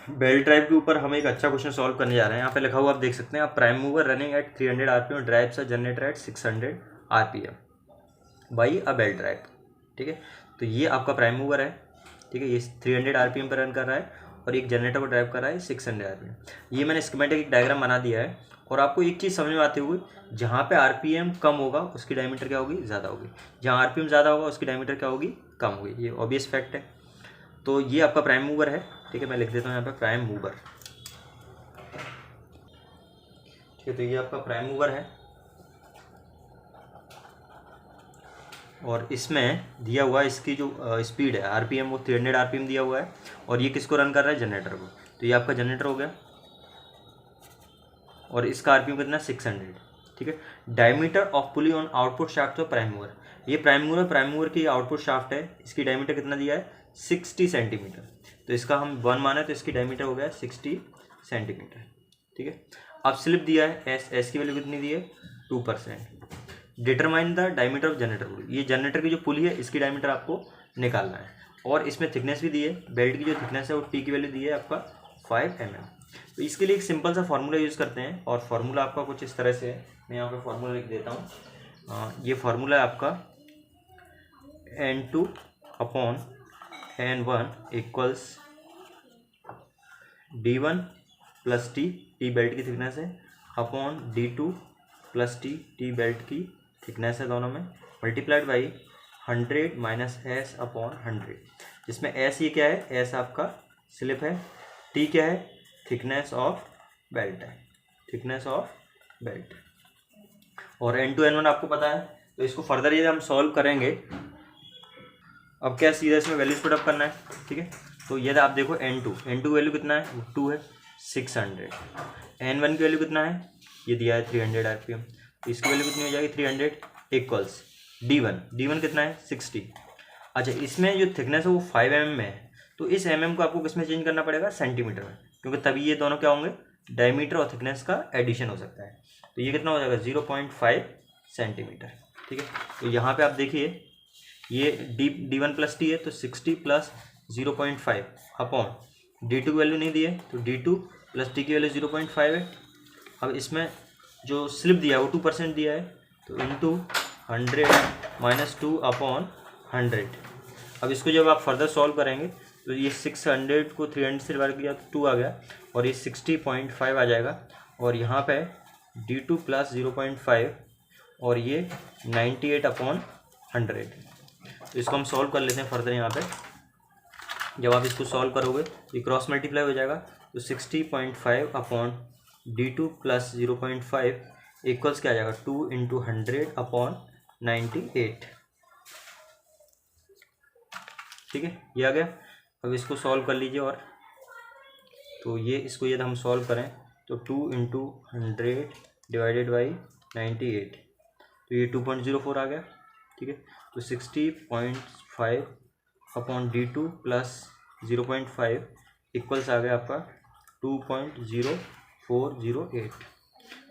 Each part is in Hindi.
बेल्ट ड्राइव के ऊपर हम एक अच्छा क्वेश्चन सॉल्व करने जा रहे हैं। यहाँ पे लिखा हुआ आप देख सकते हैं, आप prime mover running at 300 RPM drives a generator at 600 RPM by a belt drive. ठीक है, तो ये आपका प्राइम मूवर है। ठीक है, ये 300 आरपीएम पर रन कर रहा है और एक जनरेटर को ड्राइव कर रहा है 600 आरपीएम। ये मैंने स्कीमेटिक एक डायग्राम बना दिया है और आपको एक चीज़ समझ में आती होगी, जहाँ पे आरपीएम कम होगा उसकी डायमीटर क्या होगी, ज़्यादा होगी। जहाँ आरपीएम ज़्यादा होगा उसकी डायमीटर क्या होगी, कम होगी। ये ऑब्वियस फैक्ट है। तो ये आपका प्राइम मूवर है। ठीक है, मैं लिख देता हूँ यहाँ पे प्राइम मूवर। ठीक है, तो ये आपका प्राइम मूवर है और इसमें दिया हुआ इसकी जो स्पीड है आरपीएम वो 300 आरपीएम दिया हुआ है और ये किसको रन कर रहा है, जनरेटर को। तो ये आपका जनरेटर हो गया और इसका आरपीएम कितना, 600। ठीक है, diameter of pulley on output shaft of prime mover. ये प्राइम मूवर की आउटपुट शाफ्ट है, इसकी डायमीटर कितना दिया है, 60 सेंटीमीटर। तो इसका हम 1 माने तो इसकी डायमीटर हो गया 60 सेंटीमीटर। ठीक है, अब स्लिप दिया है एस की वैल्यू कितनी दी है, 2%। Determine the diameter of generator pulley. ये जनरेटर की जो पुली है इसकी डायमीटर आपको निकालना है और इसमें थिकनेस भी दी है, बेल्ट की जो थिकनेस है वो टी की वैल्यू दी है आपका 5 mm। तो इसके लिए एक सिंपल सा फार्मूला यूज़ करते हैं और फार्मूला आपका कुछ इस तरह से है। मैं यहाँ पे फार्मूला लिख देता हूँ। ये फार्मूला है आपका N2 upon N1 equals D1 plus T belt की थिकनेस है, upon D2 plus T belt की थिकनेस है दोनों में, multiplied by 100 minus S upon 100, जिसमें एस ये क्या है, एस आपका स्लिप है, टी क्या है, थिकनेस ऑफ बेल्ट है, थिकनेस ऑफ बेल्ट। और N2 N1 आपको पता है, तो इसको फर्दर ये हम सॉल्व करेंगे। अब क्या सीधा इसमें वैल्यूज पुटअप करना है। ठीक है, तो ये आप देखो N2 वैल्यू कितना है, 2 है, 600। N1 की वैल्यू कितना है, ये दिया है 300 आरपीएम, तो इसकी वैल्यू कितनी हो जाएगी, 300 इक्वल्स D1 कितना है, 60। अच्छा, इसमें जो थिकनेस है वो 5 mm में है, तो इस mm को आपको किस में चेंज करना पड़ेगा, सेंटीमीटर में, क्योंकि तभी ये दोनों क्या होंगे, डायमीटर और थिकनेस का एडिशन हो सकता है। तो ये कितना हो जाएगा, 0.5 सेंटीमीटर। ठीक है, तो यहाँ पे आप देखिए ये D1 प्लस टी है, तो 60 प्लस 0.5 अपॉन D2 की वैल्यू नहीं दी है, तो D2 प्लस टी की वैल्यू 0.5 है। अब इसमें जो स्लिप दिया है वो 2% दिया है, तो इंटू 100 माइनस 2 अपॉन 100। अब इसको जब आप फर्दर सॉल्व करेंगे तो ये 600 को 300 से डिवाइड किया तो 2 आ गया और ये 60.5 आ जाएगा और यहाँ पे D2 प्लस 0.5 और ये 98 अपॉन 100। तो इसको हम सॉल्व कर लेते हैं फर्दर। यहाँ पे जब आप इसको सॉल्व करोगे तो क्रॉस मल्टीप्लाई हो जाएगा, तो 60.5 अपॉन D2 प्लस 0.5 इक्वल्स क्या आ जाएगा, 2 इंटू 100 अपॉन 98। ठीक है, ये आ गया। अब इसको सॉल्व कर लीजिए और तो ये इसको यदि हम सॉल्व करें तो 2 इंटू 100 डिवाइडेड बाई 98, तो ये 2.04 आ गया। ठीक है, तो 60.5 अपॉन D2 प्लस 0.5 इक्वल्स आ गया आपका 2.0408।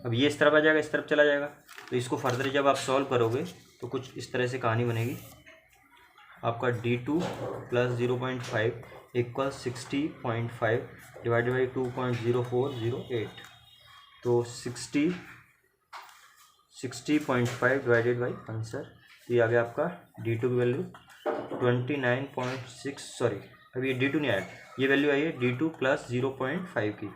अब ये इस तरफ आ जाएगा, इस तरफ चला जाएगा, तो इसको फर्दर जब आप सॉल्व करोगे तो कुछ इस तरह से कहानी बनेगी। आपका D2 plus 0.5 equal 60.5 divided by 2.0408, तो 60.5 डिवाइडेड बाई आंसर, ये आ गया आपका D2 की वैल्यू 29.6, सॉरी अभी ये D2 नहीं आया, ये वैल्यू आई है D2 प्लस 0.5 की,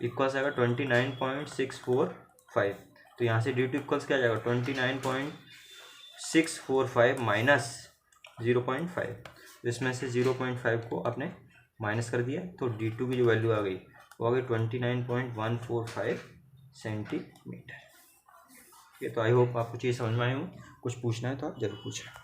इक्वल्स आएगा 29.645। तो यहाँ से D2 इक्वल्स क्या आ जाएगा, 29.645 माइनस 0.5, तो इसमें से 0.5 को आपने माइनस कर दिया, तो D2 की जो वैल्यू आ गई वो आ गई 29.145 सेंटीमीटर। ठीक है, तो आई होप आपको चीज़ समझ में आई हो। कुछ पूछना है तो आप जरूर पूछें।